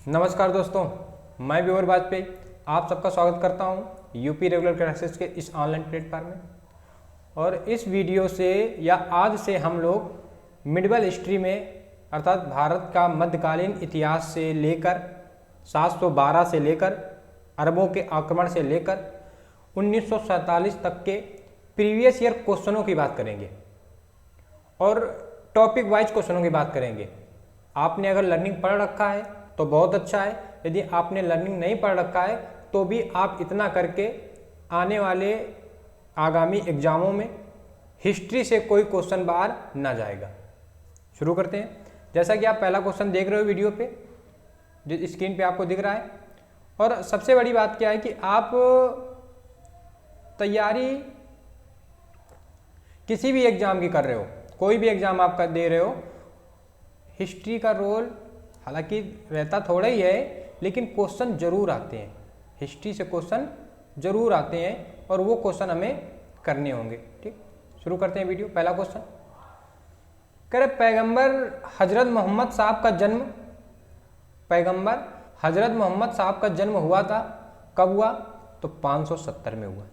नमस्कार दोस्तों, मैं विवर वाजपेयी आप सबका स्वागत करता हूं यूपी रेगुलर क्लासेस के इस ऑनलाइन प्लेटफॉर्म में। और इस वीडियो से या आज से हम लोग मिडिवल हिस्ट्री में अर्थात भारत का मध्यकालीन इतिहास से लेकर 712 से लेकर अरबों के आक्रमण से लेकर 1947 तक के प्रीवियस ईयर क्वेश्चनों की बात करेंगे और टॉपिक वाइज क्वेश्चनों की बात करेंगे। आपने अगर लर्निंग पढ़ रखा है तो बहुत अच्छा है, यदि आपने लर्निंग नहीं पढ़ रखा है तो भी आप इतना करके आने वाले आगामी एग्जामों में हिस्ट्री से कोई क्वेश्चन बाहर ना जाएगा। शुरू करते हैं। जैसा कि आप पहला क्वेश्चन देख रहे हो वीडियो पे, जो स्क्रीन पे आपको दिख रहा है। और सबसे बड़ी बात क्या है कि आप तैयारी किसी भी एग्जाम की कर रहे हो, कोई भी एग्जाम आप दे रहे हो, हिस्ट्री का रोल हालांकि रहता थोड़ा ही है, लेकिन क्वेश्चन जरूर आते हैं। हिस्ट्री से क्वेश्चन जरूर आते हैं और वो क्वेश्चन हमें करने होंगे। ठीक, शुरू करते हैं वीडियो। पहला क्वेश्चन कह रहे पैगंबर हजरत मोहम्मद साहब का जन्म, पैगंबर हजरत मोहम्मद साहब का जन्म हुआ था, कब हुआ? तो 570 में हुआ।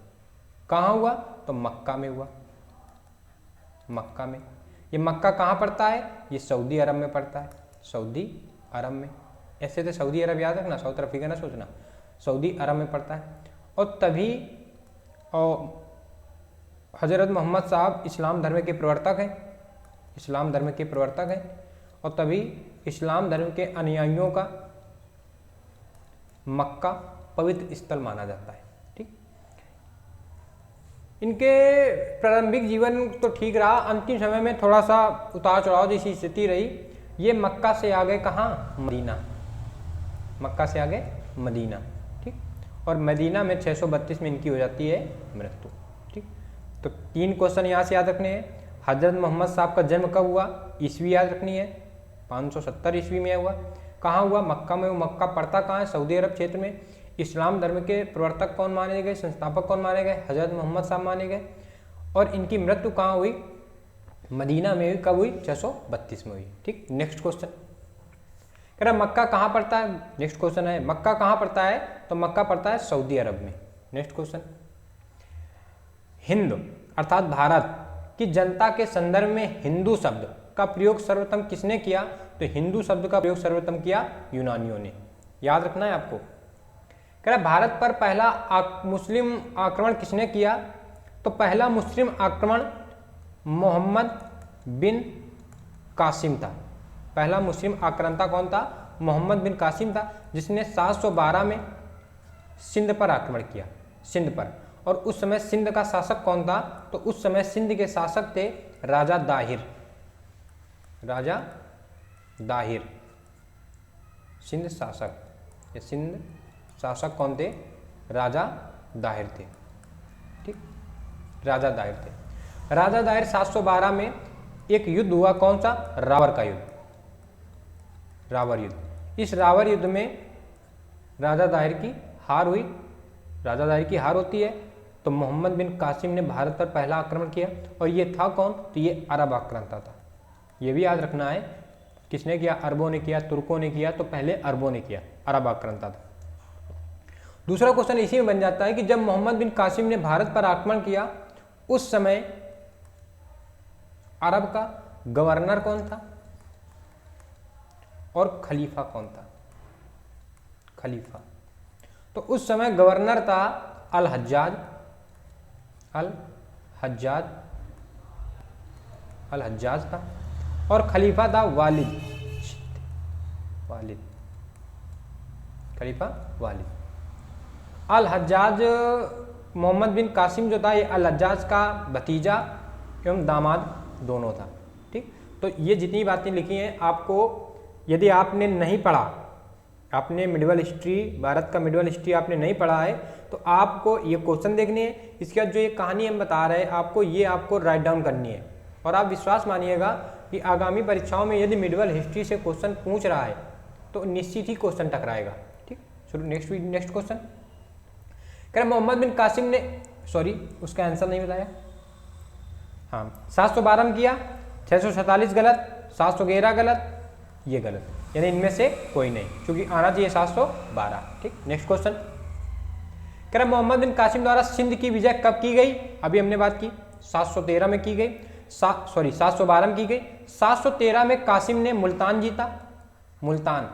कहाँ हुआ? तो मक्का में हुआ। मक्का में। ये मक्का कहाँ पड़ता है? ये सऊदी अरब में पड़ता है। सऊदी अरब में। ऐसे तो सऊदी अरब याद रखना, साउथ अफ्रीका ना सोचना, सऊदी अरब में पड़ता है। और तभी हजरत मोहम्मद साहब इस्लाम धर्म के प्रवर्तक हैं, इस्लाम धर्म के प्रवर्तक हैं। और तभी इस्लाम धर्म के अनुयायियों का मक्का पवित्र स्थल माना जाता है। ठीक, इनके प्रारंभिक जीवन तो ठीक रहा, अंतिम समय में थोड़ा सा उतार चढ़ाव जैसी स्थिति रही। ये मक्का से आ गए कहाँ? मदीना। मक्का से आ गए मदीना। ठीक, और मदीना में 632 में इनकी हो जाती है मृत्यु। ठीक, तो 3 क्वेश्चन यहाँ से याद रखने हैं। हजरत मोहम्मद साहब का जन्म कब हुआ? ईस्वी याद रखनी है। 570 ईस्वी में हुआ। कहाँ हुआ? मक्का में। मक्का पड़ता कहाँ है? सऊदी अरब क्षेत्र में। इस्लाम धर्म के प्रवर्तक कौन माने गए, संस्थापक कौन माने गए? हजरत मोहम्मद साहब माने गए। और इनकी मृत्यु कहाँ हुई? मदीना में हुई। कब हुई? 632 में हुई। ठीक, नेक्स्ट क्वेश्चन कह रहा मक्का कहाँ पड़ता है? नेक्स्ट क्वेश्चन है मक्का कहाँ पड़ता है? तो मक्का पड़ता है सऊदी अरब में। नेक्स्ट क्वेश्चन, हिंद अर्थात भारत की जनता के संदर्भ में हिंदू शब्द का प्रयोग सर्वप्रथम किसने किया? तो हिंदू शब्द का प्रयोग सर्वप्रथम किया यूनानियों ने। याद रखना है आपको। कह रहा भारत पर पहला मुस्लिम आक्रमण किसने किया? तो पहला मुस्लिम आक्रमण मोहम्मद बिन कासिम था। पहला मुस्लिम आक्रांता कौन था? मोहम्मद बिन कासिम था, जिसने 712 में सिंध पर आक्रमण किया, सिंध पर। और उस समय सिंध का शासक कौन था? तो उस समय सिंध के शासक थे राजा दाहिर। राजा दाहिर सिंध शासक। ये सिंध शासक कौन थे? राजा दाहिर थे। ठीक, राजा दाहिर थे। राजा दाहिर 712 में एक युद्ध हुआ, कौन सा? रावर का युद्ध। रावर युद्ध। इस रावर युद्ध में राजा दाहिर की हार हुई। राजा दाहिर की हार होती है तो मोहम्मद बिन कासिम ने भारत पर पहला आक्रमण किया। और ये था कौन? तो ये अरब आक्रांता था। ये भी याद रखना है, किसने किया? अरबों ने किया, तुर्कों ने किया। तो पहले अरबों ने किया, अरब आक्रांता था। दूसरा क्वेश्चन इसी में बन जाता है कि जब मोहम्मद बिन कासिम ने भारत पर आक्रमण किया, उस समय अरब का गवर्नर कौन था और खलीफा कौन था? खलीफा। तो उस समय गवर्नर था अल हज्जाज। अल हज्जाज, अल हज्जाज था। और खलीफा था वालिद। वालिद, खलीफा वालिद। अल हज्जाज, मोहम्मद बिन कासिम जो था, ये अल हज्जाज का भतीजा एवं दामाद दोनों था। ठीक, तो ये जितनी बातें लिखी हैं आपको, यदि आपने नहीं पढ़ा, आपने मिडिवल हिस्ट्री, भारत का मिडिवल हिस्ट्री आपने नहीं पढ़ा है, तो आपको ये क्वेश्चन देखने हैं। इसके बाद जो ये कहानी हम बता रहे हैं आपको, ये आपको राइट डाउन करनी है। और आप विश्वास मानिएगा कि आगामी परीक्षाओं में यदि मिडिवल हिस्ट्री से क्वेश्चन पूछ रहा है तो निश्चित ही क्वेश्चन टकराएगा। ठीक, शुरू। नेक्स्ट क्वेश्चन कह रहे मोहम्मद बिन कासिम ने, सॉरी उसका आंसर नहीं बताया। हाँ, 712 में किया, 647 गलत, 711 गलत, ये गलत। यानी इनमें से कोई नहीं, क्योंकि आना चाहिए 712। ठीक, नेक्स्ट क्वेश्चन कह रहा मोहम्मद बिन कासिम द्वारा सिंध की विजय कब की गई? अभी हमने बात की 713 में की गई, 712 में की गई। 713 में कासिम ने मुल्तान जीता, मुल्तान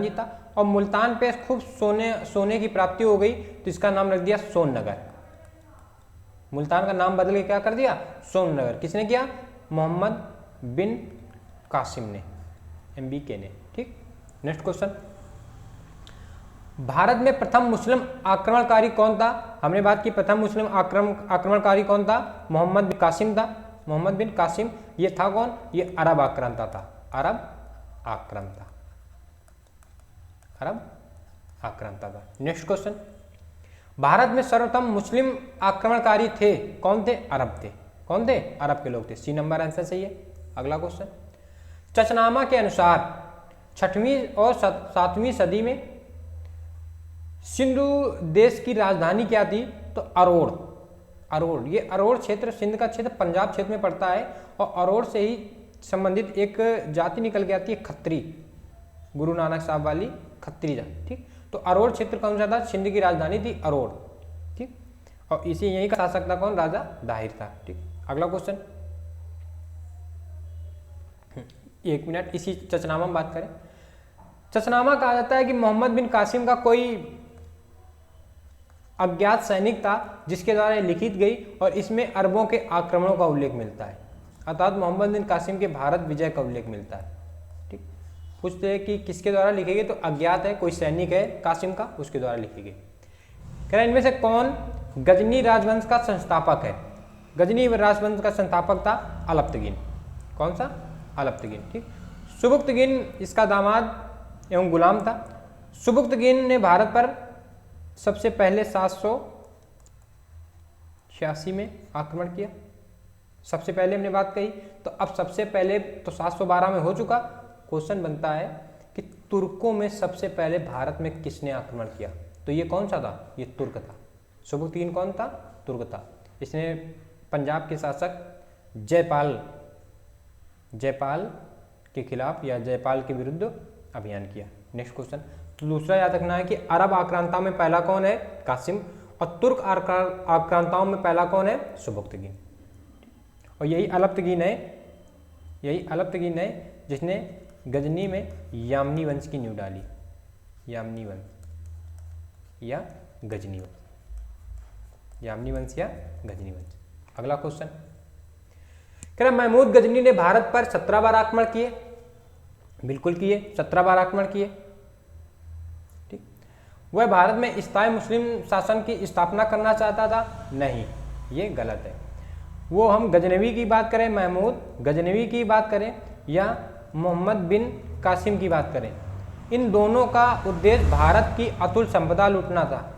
जीता, और मुल्तान पे खूब सोने की प्राप्ति हो गई, तो इसका नाम रख दिया सोननगर। मुल्तान का नाम बदल के क्या कर दिया? सोननगर। किसने किया? मोहम्मद बिन कासिम ने, MBK ने। ठीक, नेक्स्ट क्वेश्चन, भारत में प्रथम मुस्लिम आक्रमणकारी कौन था? हमने बात की प्रथम मुस्लिम आक्रमणकारी कौन था? मोहम्मद बिन कासिम था। मोहम्मद बिन कासिम ये था कौन? ये अरब आक्रांता था, अरब आक्रांता था। नेक्स्ट क्वेश्चन, भारत में सर्वप्रथम मुस्लिम आक्रमणकारी थे कौन थे? अरब थे। कौन थे? अरब के लोग थे। C नंबर आंसर सही है। अगला क्वेश्चन, चचनामा के अनुसार 6वीं और 7वीं सदी में सिंधु देश की राजधानी क्या थी? तो अरोड़। ये अरोड़ क्षेत्र, सिंध का क्षेत्र पंजाब क्षेत्र में पड़ता है, और अरोड़ से ही संबंधित एक जाति निकल के आती है, खत्री, गुरु नानक साहब वाली खत्री जाति। ठीक, तो अरोड़ क्षेत्र कौन सा था? सिंध की राजधानी थी अरोड़। ठीक, और इसी यही का शासक था कौन? राजा दाहिर था। ठीक, अगला क्वेश्चन, 1 मिनट, इसी चचनामा में बात करें। चचनामा कहा जाता है कि मोहम्मद बिन कासिम का कोई अज्ञात सैनिक था जिसके द्वारा लिखित गई, और इसमें अरबों के आक्रमणों का उल्लेख मिलता है, अर्थात मोहम्मद बिन कासिम के भारत विजय का उल्लेख मिलता है। ठीक, पूछते हैं कि किसके द्वारा लिखी गई, तो अज्ञात है, कोई सैनिक है कासिम का, उसके द्वारा लिखी गई। कह रहे इनमें से कौन गजनी राजवंश का संस्थापक है? गजनी राजवंश का संस्थापक था अलप्तगिन। कौन सा? अलप्तगिन। ठीक, सुबुक्तगिन इसका दामाद एवं गुलाम था। सुबुक्तगिन ने भारत पर सबसे पहले 786 में आक्रमण किया। सबसे पहले हमने बात कही, तो अब सबसे पहले तो 712 में हो चुका। क्वेश्चन बनता है कि तुर्कों में सबसे पहले भारत में किसने आक्रमण किया? तो ये कौन सा था? ये तुर्क था। सुबुक्तगिन कौन था? तुर्क था। इसने पंजाब के शासक जयपाल के खिलाफ या जयपाल के विरुद्ध अभियान किया। नेक्स्ट क्वेश्चन, तो दूसरा याद रखना है कि अरब आक्रांताओं में पहला कौन है? कासिम, और तुर्क आक्रांताओं में पहला कौन है? सुबुक्तगिन। और यही अलप्तगिन है जिसने गजनी में यामनी वंश की नींव डाली। यामनी वंश या गजनी वंश, यामनी वंश या गजनी वंश। अगला क्वेश्चन, कह रहा महमूद गजनी ने भारत पर 17 बार आक्रमण किए। बिल्कुल किए, 17 बार आक्रमण किए। ठीक, वह भारत में स्थायी मुस्लिम शासन की स्थापना करना चाहता था? नहीं, ये गलत है। वो हम गजनवी की बात करें, महमूद गजनवी की बात करें, या मोहम्मद बिन कासिम की बात करें, इन दोनों का उद्देश्य भारत की अतुल संपदा लूटना था,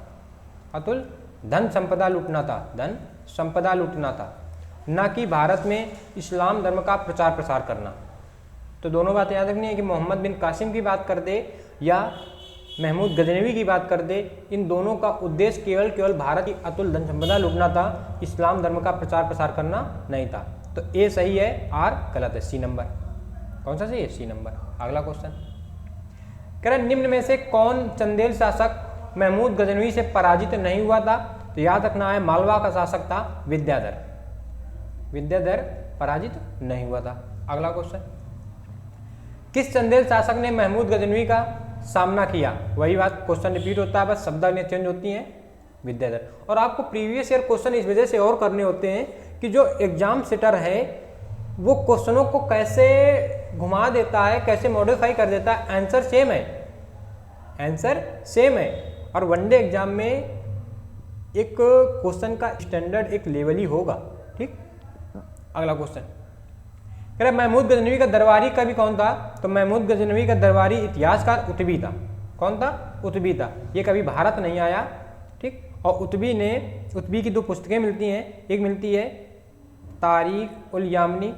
अतुल धन संपदा लूटना था, ना कि भारत में इस्लाम धर्म का प्रचार प्रसार करना। तो दोनों बातें याद रखनी है कि मोहम्मद बिन कासिम की बात कर दे या महमूद गजनवी की बात कर दे, इन दोनों का उद्देश्य केवल भारत की अतुल धन संपदा लूटना था, इस्लाम धर्म का प्रचार प्रसार करना नहीं था। तो ए सही है, आर गलत है। C नंबर कौन सा सही है? C number. अगला क्वेश्चन, कह रहा निम्न में से कौन चंदेल शासक महमूद गजनवी से पराजित नहीं हुआ था? तो याद रखना है मालवा का शासक था विद्याधर पराजित नहीं हुआ था। अगला क्वेश्चन, किस चंदेल शासक ने महमूद गजनवी का सामना किया? वही बात, क्वेश्चन रिपीट होता है, बस शब्दावलियां चेंज होती हैं। विद्याधर। और आपको प्रीवियस ईयर क्वेश्चन इस वजह से और करने होते हैं कि जो एग्जाम सेटर है वो क्वेश्चनों को कैसे घुमा देता है, कैसे मॉडिफाई कर देता है। आंसर सेम है, और वनडे एग्जाम में एक क्वेश्चन का स्टैंडर्ड एक लेवल ही होगा। ठीक, अगला क्वेश्चन, कह रहे महमूद गजनवी का दरबारी कवि कौन था? तो महमूद गजनवी का दरबारी इतिहासकार उतबी था। कौन था? उतबी था। ये कभी भारत नहीं आया। ठीक, और उतबी की 2 पुस्तकें मिलती हैं, एक मिलती है तारीख उल यामनी,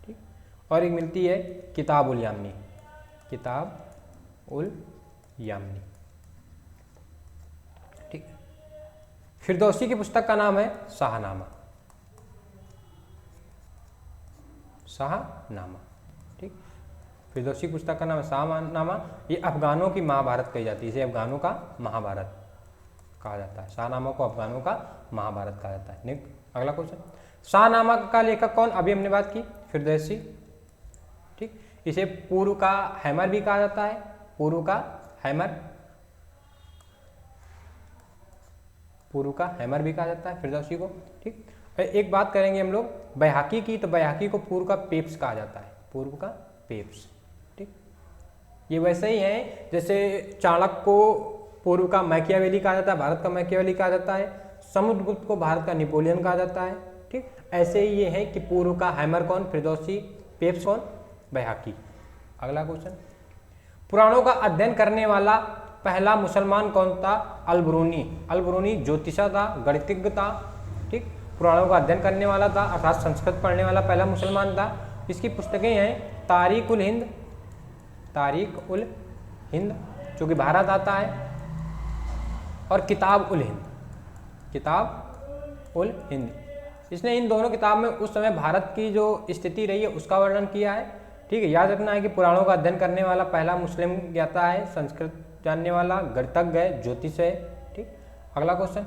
ठीक, और एक मिलती है किताब उल यामनी। ठीक, फिरदौसी की पुस्तक का नाम है शाहनामा। शाहनामा, ठीक। फिरदौसी की पुस्तक का नाम है शाहनामा। ये अफगानों की महाभारत कही जाती है, इसे अफगानों का महाभारत कहा जाता है। शाहनामा को अफगानों का महाभारत कहा जाता है। अगला क्वेश्चन, शाहनामा का लेखक कौन? अभी हमने बात की फिरदौसी, ठीक। इसे पूर्व का हैमर भी कहा जाता है, पूर्व का हैमर, पूर्व का हैमर भी कहा जाता है फिरदौसी को, ठीक। एक बात करेंगे हम लोग बैहाकी की, तो बैहाकी को पूर्व का पेप्स कहा जाता है, पूर्व का पेप्स, ठीक। ये वैसे ही है जैसे चाणक्य को पूर्व का मैकियावेली कहा जाता है, भारत का मैकियावेली कहा जाता है। समुद्रगुप्त को भारत का नेपोलियन कहा जाता है, ठीक। ऐसे ही ये है कि पूर्व का हैमर कौन? फिरदौसी। पेप्स कौन? बैहाकी। अगला क्वेश्चन, पुराणों का अध्ययन करने वाला पहला मुसलमान कौन था? अल-बिरूनी। अल-बिरूनी ज्योतिषा था, गणितज्ञ था, ठीक। पुराणों का अध्ययन करने वाला था, अर्थात संस्कृत पढ़ने वाला पहला मुसलमान था। इसकी पुस्तकें हैं तारीख उल हिंद, तारीख उल हिंद जो कि भारत आता है, और किताब उल हिंद, किताब उल हिंद। इसने इन दोनों किताब में उस समय भारत की जो स्थिति रही है उसका वर्णन किया है, ठीक है। याद रखना है कि पुराणों का अध्ययन करने वाला पहला मुस्लिम ज्ञाता है, संस्कृत जानने वाला, गणितज्ञ है, ज्योतिष है, ठीक। अगला क्वेश्चन,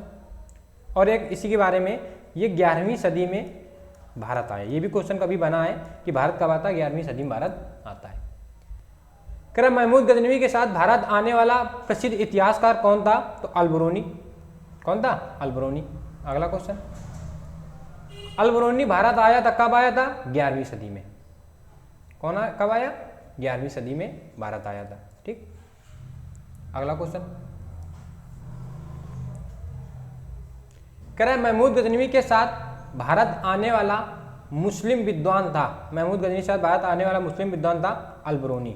और एक इसी के बारे में, ये 11वीं सदी में भारत आए। ये भी क्वेश्चन कभी बना है कि भारत कब आता है? 11वीं सदी में भारत आता है। कह महमूद गजनवी के साथ भारत आने वाला प्रसिद्ध इतिहासकार कौन था? तो अल-बिरूनी। कौन था? अल-बिरूनी। अगला क्वेश्चन, अल-बिरूनी भारत आया था, कब आया था? 11वीं सदी में। कब आया? 11वीं सदी में भारत आया था, ठीक। अगला क्वेश्चन, कह रहा है महमूद गजनवी के साथ भारत आने वाला मुस्लिम विद्वान था। महमूद गजनवी के साथ भारत आने वाला मुस्लिम विद्वान था अल-बिरूनी।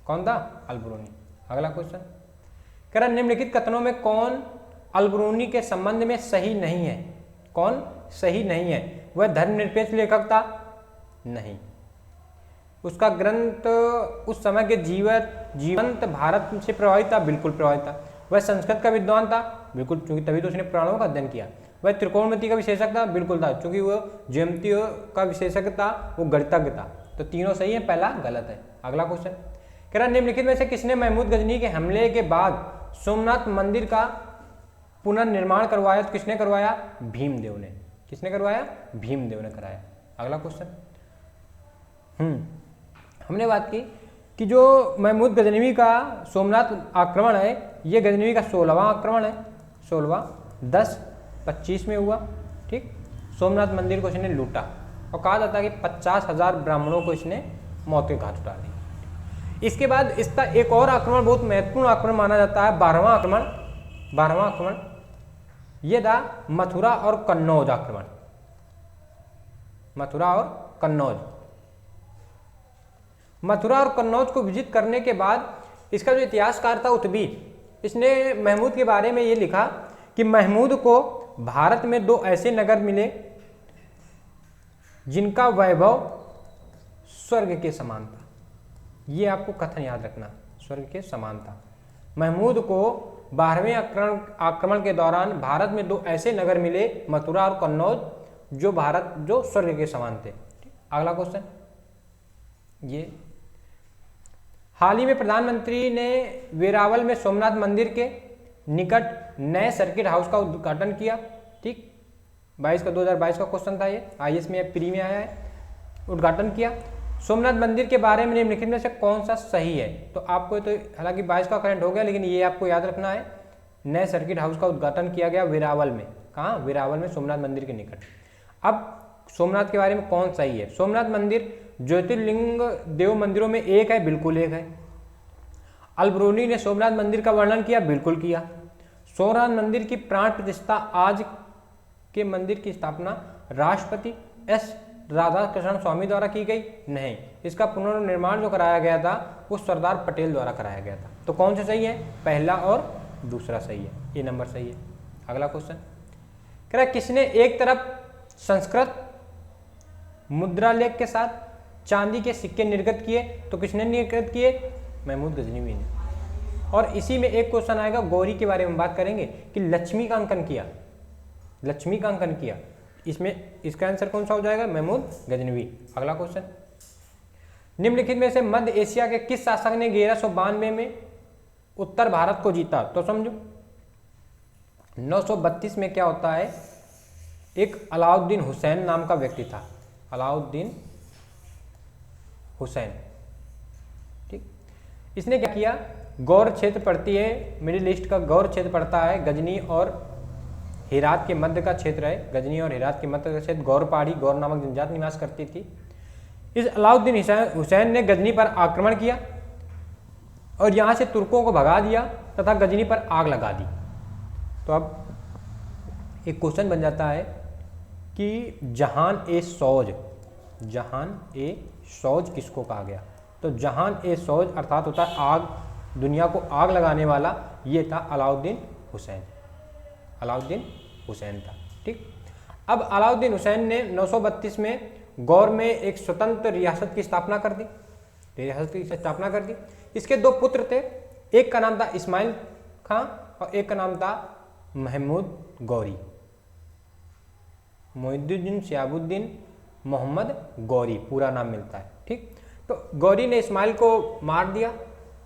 कौन था? अल-बिरूनी। अगला क्वेश्चन, कह रहा निम्नलिखित कथनों में कौन अल-बिरूनी के संबंध में सही नहीं है? कौन सही नहीं है? वह धर्मनिरपेक्ष लेखक था? नहीं। उसका ग्रंथ उस समय के जीवंत भारत से प्रभावित था? बिल्कुल प्रभावित था। वह संस्कृत का विद्वान था? बिल्कुल, क्योंकि तभी तो उसने पुराणों का अध्ययन किया। वह त्रिकोणमिति का विशेषज्ञ था? बिल्कुल था, क्योंकि वो ज्यामिति का विशेषज्ञ था, वो गणितज्ञ था। तो तीनों सही है, पहला गलत है। अगला क्वेश्चन, कह रहा निम्नलिखित में से किसने महमूद गजनी के हमले के बाद सोमनाथ मंदिर का पुनर्निर्माण करवाया? तो किसने करवाया? भीमदेव ने। किसने करवाया? भीमदेव ने कराया। अगला क्वेश्चन, हमने बात की कि जो महमूद गजनवी का सोमनाथ आक्रमण है, ये गजनवी का 16वां आक्रमण है। 16वां 1025 में हुआ, ठीक। सोमनाथ मंदिर को इसने लूटा और कहा जाता है कि 50,000 ब्राह्मणों को इसने मौत के घाट उतार दी। इसके बाद इसका एक और आक्रमण बहुत महत्वपूर्ण आक्रमण माना जाता है, 12वां आक्रमण। 12वां आक्रमण ये था मथुरा और कन्नौज आक्रमण। मथुरा और कन्नौज। मथुरा और कन्नौज को विजिट करने के बाद इसका जो इतिहासकार था उत्बी, इसने महमूद के बारे में ये लिखा कि महमूद को भारत में 2 ऐसे नगर मिले जिनका वैभव स्वर्ग के समान था। ये आपको कथन याद रखना, स्वर्ग के समान था। महमूद को 12वें आक्रमण के दौरान भारत में 2 ऐसे नगर मिले, मथुरा और कन्नौज, जो स्वर्ग के समान थे। अगला क्वेश्चन, ये हाल ही में प्रधानमंत्री ने वेरावल में सोमनाथ मंदिर के निकट नए सर्किट हाउस का उद्घाटन किया, ठीक। 2022 का क्वेश्चन था ये, IAS में प्री में आया है। उद्घाटन किया। सोमनाथ मंदिर के बारे में निम्नलिखित में से कौन सा सही है? तो आपको तो हालांकि 22 का करंट हो गया, लेकिन ये आपको याद रखना है, नए सर्किट हाउस का उद्घाटन किया गया वेरावल में। कहाँ? वेरावल में, सोमनाथ मंदिर के निकट। अब सोमनाथ के बारे में कौन सही है? सोमनाथ मंदिर ज्योतिर्लिंग देव मंदिरों में एक है, बिल्कुल एक है। अल-बिरूनी ने सोमनाथ मंदिर का वर्णन किया, बिल्कुल किया। सोमनाथ मंदिर की प्राण प्रतिष्ठा, आज के मंदिर की स्थापना राष्ट्रपति एस राधाकृष्ण स्वामी द्वारा की गई? नहीं। इसका पुनर्निर्माण जो कराया गया था वो सरदार पटेल द्वारा कराया गया था। तो कौन सा सही है? पहला और दूसरा सही है, ये नंबर सही है। अगला क्वेश्चन, कह रहा किसने एक तरफ संस्कृत मुद्रा लेख के साथ चांदी के सिक्के निर्गत किए? तो किसने निर्गत किए? महमूद गजनवी ने। और इसी में एक क्वेश्चन आएगा, गौरी के बारे में बात करेंगे कि लक्ष्मी का अंकन किया। लक्ष्मी का अंकन किया। इसमें इसका आंसर कौन सा हो जाएगा? महमूद गजनवी। अगला क्वेश्चन, निम्नलिखित में से मध्य एशिया के किस शासक ने 1192 में उत्तर भारत को जीता? तो समझो 932 में क्या होता है, एक अलाउद्दीन हुसैन नाम का व्यक्ति था, अलाउद्दीन हुसैन, ठीक। इसने क्या किया, गौर क्षेत्र पड़ती है, मिडिल ईस्ट का गौर क्षेत्र पड़ता है, गजनी और हेरात के मध्य का क्षेत्र है, गजनी और हेरात के मध्य का क्षेत्र, गौर पहाड़ी, गौर नामक जनजाति निवास करती थी। इस अलाउद्दीन हुसैन ने गजनी पर आक्रमण किया और यहाँ से तुर्कों को भगा दिया तथा गजनी पर आग लगा दी। तो अब एक क्वेश्चन बन जाता है कि जहान ए सौज, जहान ए सौज किसको कहा गया? तो जहान ए सौज अर्थात होता है आग, दुनिया को आग लगाने वाला, ये था अलाउद्दीन हुसैन, अलाउद्दीन हुसैन था, ठीक। अब अलाउद्दीन हुसैन ने 932 में गौर में एक स्वतंत्र रियासत की स्थापना कर दी, रियासत की स्थापना कर दी। इसके दो पुत्र थे, एक का नाम था इस्माइल खां और एक का नाम था महमूद गौरी, मोहिउद्दीन शहाबुद्दीन मोहम्मद गौरी पूरा नाम मिलता है, ठीक। तो गौरी ने इस्माइल को मार दिया,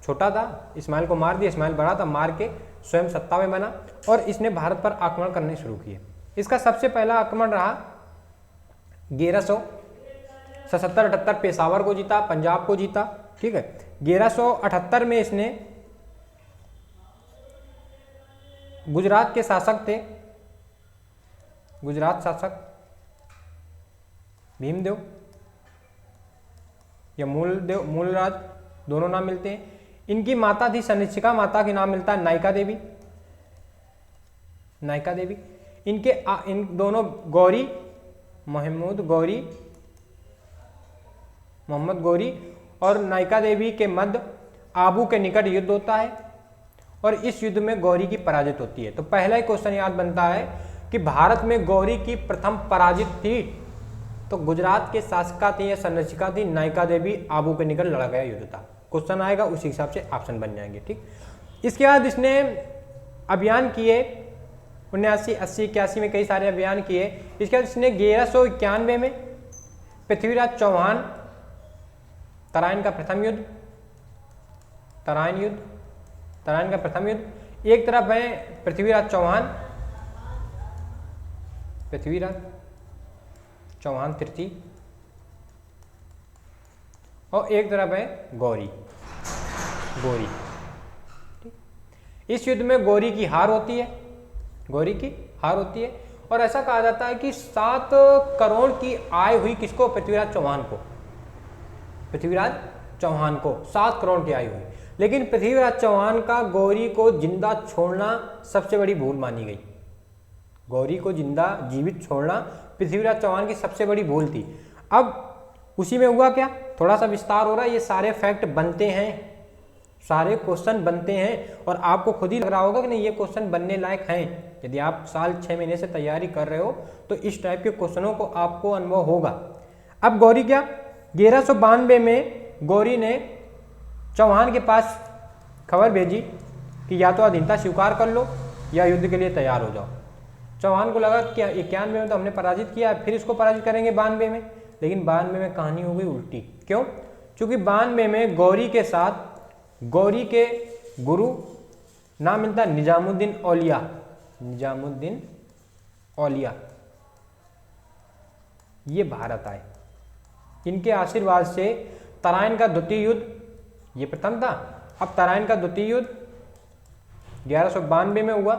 छोटा था, इस्माइल को मार दिया, इस्माइल बड़ा था, मार के स्वयं सत्ता में बना और इसने भारत पर आक्रमण करने शुरू किए। इसका सबसे पहला आक्रमण रहा 1177-78, पेशावर को जीता, पंजाब को जीता, ठीक है। 1178 में इसने गुजरात के शासक थे, गुजरात शासक भीमदेव या मूलराज, दोनों नाम मिलते हैं। इनकी माता थी सनिचिका माता, के नाम मिलता है नायका देवी, नायका देवी। इन दोनों गौरी, मोहम्मद गौरी और नायका देवी के मध्य आबू के निकट युद्ध होता है और इस युद्ध में गौरी की पराजित होती है। तो पहला ही क्वेश्चन याद बनता है कि भारत में गौरी की प्रथम पराजित थी तो गुजरात के शासका थी या संरक्षिका थी नायका देवी, आबू के निकट लड़ा गया युद्ध था। क्वेश्चन आएगा उसी हिसाब से ऑप्शन बन जाएंगे, ठीक। इसके बाद इसने अभियान किए 79, 80, 81 में कई सारे अभियान किए। इसके बाद इसने 1191 में पृथ्वीराज चौहान, तराइन का प्रथम युद्ध, तराइन का प्रथम युद्ध, एक तरफ है पृथ्वीराज चौहान तृतीय और एक तरफ है गौरी। इस युद्ध में गौरी की हार होती है, और ऐसा कहा जाता है कि 7 करोड़ की आय हुई किसको? पृथ्वीराज चौहान को 7 करोड़ की आय हुई। लेकिन पृथ्वीराज चौहान का गौरी को जिंदा छोड़ना सबसे बड़ी भूल मानी गई। गौरी को जीवित छोड़ना पृथ्वीराज चौहान की सबसे बड़ी भूल थी। अब उसी में हुआ क्या, थोड़ा सा विस्तार हो रहा है, ये सारे फैक्ट बनते हैं, सारे क्वेश्चन बनते हैं और आपको खुद ही लग रहा होगा कि नहीं ये क्वेश्चन बनने लायक हैं। यदि आप साल 6 महीने से तैयारी कर रहे हो तो इस टाइप के क्वेश्चनों को आपको अनुभव होगा। अब गौरी क्या, 1192 में गौरी ने चौहान के पास खबर भेजी कि या तो अधीनता स्वीकार कर लो या युद्ध के लिए तैयार हो जाओ। चौहान को लगा कि 91 में तो हमने पराजित किया, फिर इसको पराजित करेंगे 92 में, लेकिन 92 में कहानी हो गई उल्टी। क्यों? क्योंकि 92 में गौरी के साथ गौरी के गुरु नाम मिलता है निजामुद्दीन औलिया, ये भारत आए। इनके आशीर्वाद से तराइन का द्वितीय युद्ध, ये प्रथम था, अब तराइन का द्वितीय युद्ध 1192 में हुआ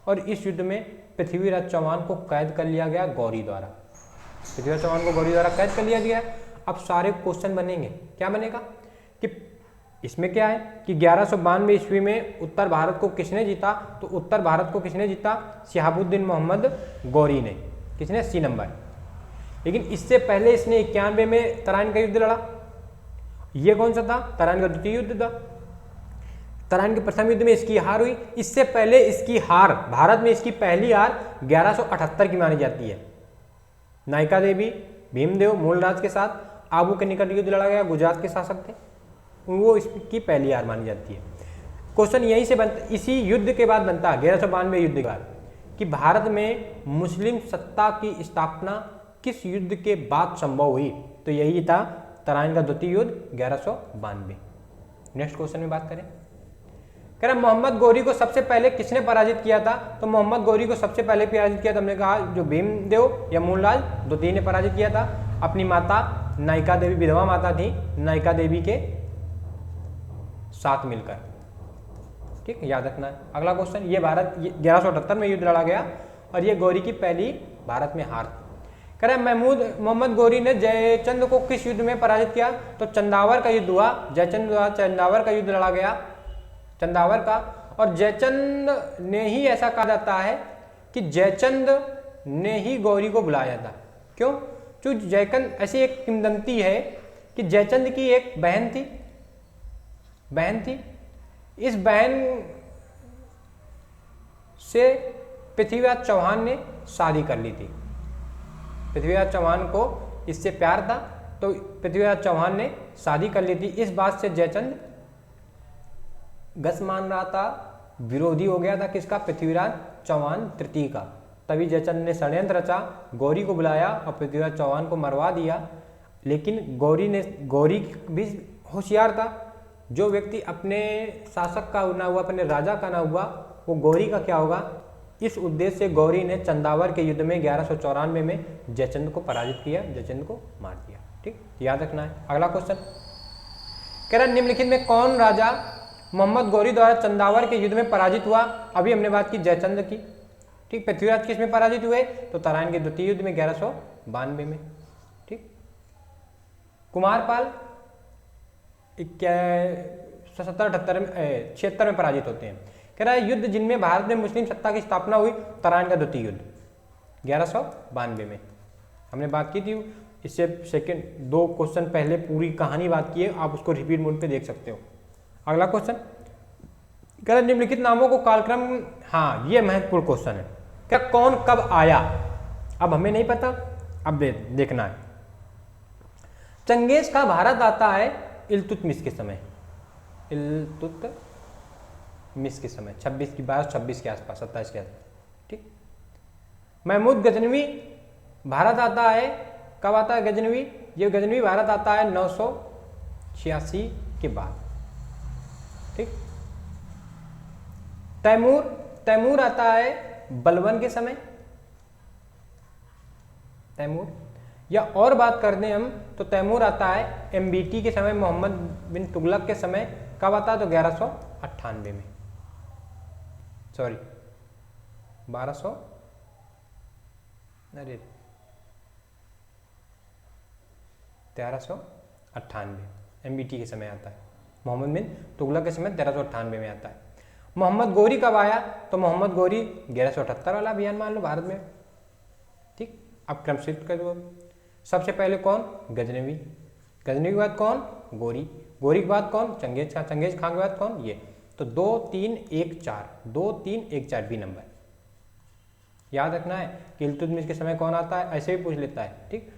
और इस युद्ध में पृथ्वीराज चौहान को कैद कर लिया गया गौरी द्वारा। पृथ्वीराज चौहान को गौरी द्वारा कैद कर लिया गया। अब सारे क्वेश्चन बनेंगे, क्या बनेगा कि इसमें क्या है कि 1192 ईस्वी में उत्तर भारत को किसने जीता? तो उत्तर भारत को किसने जीता? शहाबुद्दीन मोहम्मद गौरी ने। किसने? C number. लेकिन इससे पहले इसने 91 में तराइन का युद्ध लड़ा। ये कौन सा था? तराइन का द्वितीय युद्ध था। तराइन के प्रथम युद्ध में इसकी हार हुई। इससे पहले इसकी हार, भारत में इसकी पहली हार 1178 की मानी जाती है। नायका देवी, भीमदेव, मूलराज के साथ आबू के निकट युद्ध लड़ा गया, गुजरात के शासक थे, वो इसकी पहली हार मानी जाती है। क्वेश्चन यहीं से बनता, इसी युद्ध के बाद बनता है 1192 युद्ध के बाद कि भारत में मुस्लिम सत्ता की स्थापना किस युद्ध के बाद संभव हुई? तो यही था तराइन का द्वितीय युद्ध 1192। नेक्स्ट क्वेश्चन में बात करें, कह रहा मोहम्मद गौरी को सबसे पहले किसने पराजित किया था? तो मोहम्मद गौरी को सबसे पहले पराजित किया था, हमने कहा जो भीमदेव या मूललाल द्वितीय ने पराजित किया था, अपनी माता नायिका देवी, विधवा माता थी नायिका देवी के साथ मिलकर। ठीक, याद रखना है। अगला क्वेश्चन, ये भारत 1178 में युद्ध लड़ा गया और ये गौरी की पहली भारत में हार। कह रहा है मोहम्मद गौरी ने जयचंद को किस युद्ध में पराजित किया? तो चंदावर का युद्ध हुआ, जयचंद द्वारा चंदावर का युद्ध लड़ा गया, चंदावर का। और जयचंद ने ही, ऐसा कहा जाता है कि जयचंद ने ही गौरी को बुलाया था। क्यों? क्योंकि जयचंद, ऐसी एक किंवदंती है कि जयचंद की एक बहन थी, इस बहन से पृथ्वीराज चौहान ने शादी कर ली थी। पृथ्वीराज चौहान को इससे प्यार था, तो पृथ्वीराज चौहान ने शादी कर ली थी। इस बात से जयचंद गस मान रहा था, विरोधी हो गया था किसका? पृथ्वीराज चौहान तृतीय का। तभी जयचंद ने षड्यंत्र रचा, गौरी को बुलाया और पृथ्वीराज चौहान को मरवा दिया। लेकिन गौरी भी होशियार था। जो व्यक्ति अपने शासक का ना हुआ, अपने राजा का ना हुआ, वो गौरी का क्या होगा? इस उद्देश्य से गौरी ने चंदावर के युद्ध में 1194 में जयचंद को पराजित किया, जयचंद को मार दिया। ठीक, याद रखना है। अगला क्वेश्चन, कह रहा निम्नलिखित में कौन राजा मोहम्मद गौरी द्वारा चंदावर के युद्ध में पराजित हुआ? अभी हमने बात की जयचंद की। ठीक, पृथ्वीराज किस में पराजित हुए? तो तराइन के द्वितीय युद्ध में 1192 में। ठीक, कुमारपाल 76 में पराजित होते हैं। कह रहा है युद्ध जिनमें भारत में मुस्लिम सत्ता की स्थापना हुई, तराइन का द्वितीय युद्ध 1192 में। हमने बात की थी, इससे सेकंड 2 क्वेश्चन पहले पूरी कहानी बात की है, आप उसको रिपीट मोड पे देख सकते हो। अगला क्वेश्चन, कह रहा निम्नलिखित नामों को कालक्रम, हाँ ये महत्वपूर्ण क्वेश्चन है, क्या कौन कब आया? अब हमें नहीं पता, अब देखना है। चंगेज का भारत आता है इल्तुतमिश के समय, इल्तुतमिश के समय 26 के आसपास, 27 के आसपास। ठीक, महमूद गजनवी भारत आता है, कब आता है गजनवी? ये गजनवी भारत आता है 986 के बाद। ठीक, तैमूर आता है बलबन के समय, तैमूर। या और बात कर दें हम तो तैमूर आता है एमबीटी के समय, मोहम्मद बिन तुगलक के समय। कब आता है? तो 1198 में, सॉरी 1398 एमबीटी के समय आता है। मोहम्मद बिन तुगलक के समय 1398 में आता है। मोहम्मद गौरी कब आया? तो मोहम्मद गौरी 1178 वाला अभियान मान लो भारत में। ठीक, अब क्रमशिफ्ट कर दो। सबसे पहले कौन? गजनवी। गजनवी के बाद कौन? गौरी। गौरी के बाद कौन? Genghis Khan. चंगेज खान के बाद कौन? ये। तो 2 3 1 4, 2 3 1 4 बी नंबर याद रखना है कि इल्तुतमिश के समय कौन आता है, ऐसे भी पूछ लेता है। ठीक,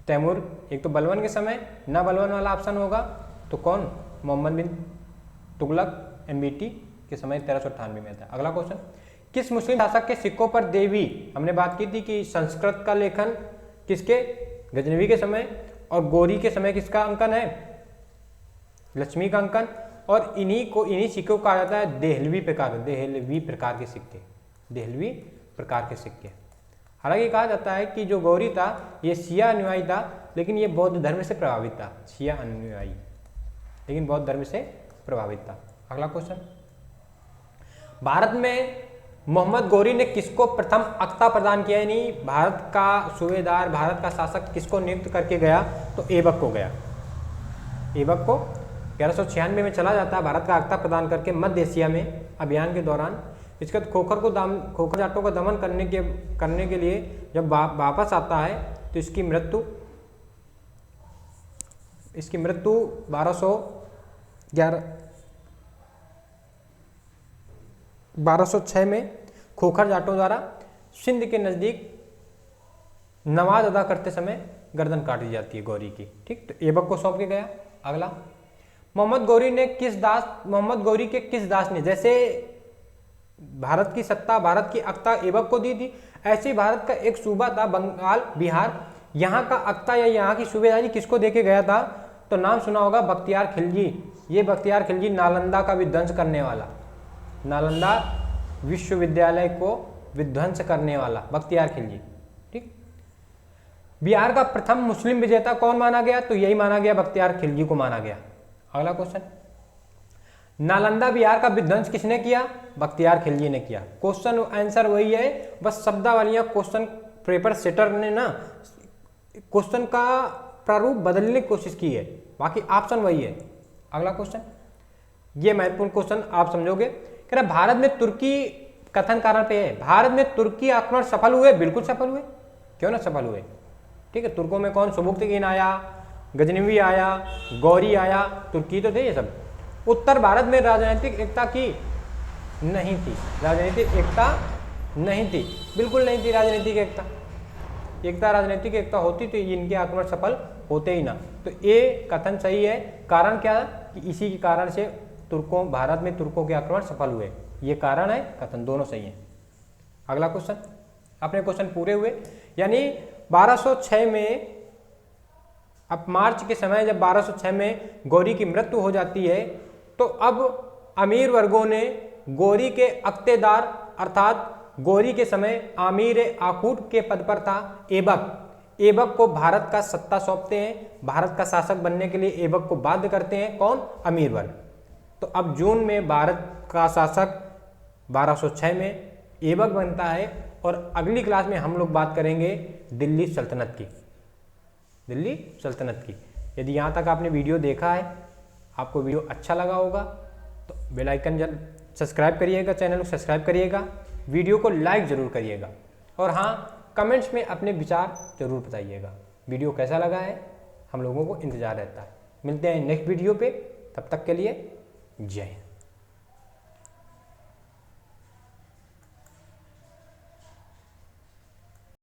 तैमूर एक तो बलबन के समय, ना बलबन वाला ऑप्शन होगा तो कौन? मोहम्मद बिन तुगलक एमबीटी के समय 1398 में था। अगला क्वेश्चन, किस मुस्लिम शासक के सिक्कों पर देवी, हमने बात की थी कि संस्कृत का लेखन किसके? गजनवी के समय, और गौरी के समय किसका अंकन है? लक्ष्मी का अंकन। और इन्हीं सिक्कों को कहा जाता है देहलवी प्रकार, देहलवी प्रकार के सिक्के, देहलवी प्रकार के सिक्के। हालांकि कहा जाता है कि जो गौरी था ये शिया अनुयायी था, लेकिन ये बौद्ध धर्म से प्रभावित था, शिया अनुयायी लेकिन बौद्ध धर्म से प्रभावित था। अगला क्वेश्चन, भारत में मोहम्मद गौरी ने किसको प्रथम अख्ता प्रदान किया? यानी भारत का सूबेदार, भारत का शासक किसको नियुक्त करके गया? तो ऐबक को गया। ऐबक को 1196 में चला जाता है भारत का अख्ता प्रदान करके मध्य एशिया में अभियान के दौरान। इसके बाद खोखर जाटों का दमन करने के लिए जब वापस आता है तो इसकी मृत्यु 1206 में खोखर जाटों द्वारा सिंध के नज़दीक नमाज अदा करते समय गर्दन काट दी जाती है गौरी की। ठीक, तो ऐबक को सौंप के गया। अगला, मोहम्मद गौरी के किस दास ने, जैसे भारत की सत्ता, भारत की अक्ता ऐबक को दी थी। ऐसे ही भारत का एक सूबा था बंगाल बिहार, यहाँ का अक्ता या यहाँ की सूबेदारी किसको देके गया था? तो नाम सुना होगा बख्तियार खिलजी। ये बख्तियार खिलजी नालंदा का विध्वंस करने वाला, नालंदा विश्वविद्यालय को विध्वंस करने वाला बख्तियार खिलजी। ठीक। बिहार का प्रथम मुस्लिम विजेता कौन माना गया? तो यही माना गया, बख्तियार खिलजी को माना गया। अगला क्वेश्चन, नालंदा बिहार का विध्वंस किसने किया? बख्तियार खिलजी ने किया। क्वेश्चन आंसर वही है, बस शब्दावलियां क्वेश्चन पेपर सेटर ने ना क्वेश्चन का प्रारूप बदलने की कोशिश की है, बाकी ऑप्शन वही है। अगला क्वेश्चन, ये महत्वपूर्ण क्वेश्चन आप समझोगे। कह रहा भारत में तुर्की कथन कारण पे है, भारत में तुर्की आक्रमण सफल हुए? बिल्कुल सफल हुए, क्यों ना सफल हुए। ठीक है, तुर्कों में कौन? सुबुक्तगीन आया, गजनवी आया, गौरी आया, तुर्की तो थे ये सब। उत्तर भारत में राजनीतिक एकता की नहीं थी, राजनीतिक एकता नहीं थी, बिल्कुल नहीं थी राजनीतिक एकता। राजनीतिक एकता होती तो इनके आक्रमण सफल होते ही ना। तो ये कथन सही है। कारण क्या है कि इसी के कारण से तुर्कों, भारत में तुर्कों के आक्रमण सफल हुए, ये कारण है, कथन दोनों सही है। अगला क्वेश्चन, अपने क्वेश्चन पूरे हुए। यानी 1206 में, अब मार्च के समय जब 1206 में गौरी की मृत्यु हो जाती है, तो अब अमीर वर्गों ने गौरी के अक्तेदार अर्थात गौरी के समय आमीर आकूट के पद पर था ऐबक को भारत का सत्ता सौंपते हैं। भारत का शासक बनने के लिए ऐबक को बाध्य करते हैं कौन? अमीर वर्ग। तो अब जून में भारत का शासक 1206 में ऐबक बनता है। और अगली क्लास में हम लोग बात करेंगे दिल्ली सल्तनत की, दिल्ली सल्तनत की। यदि यहाँ तक आपने वीडियो देखा है, आपको वीडियो अच्छा लगा होगा तो बेल आइकन सब्सक्राइब करिएगा, चैनल को सब्सक्राइब करिएगा, वीडियो को लाइक ज़रूर करिएगा, और हाँ, कमेंट्स में अपने विचार जरूर बताइएगा। वीडियो कैसा लगा है, हम लोगों को इंतज़ार रहता है। मिलते हैं नेक्स्ट वीडियो पे, तब तक के लिए जय हिंद।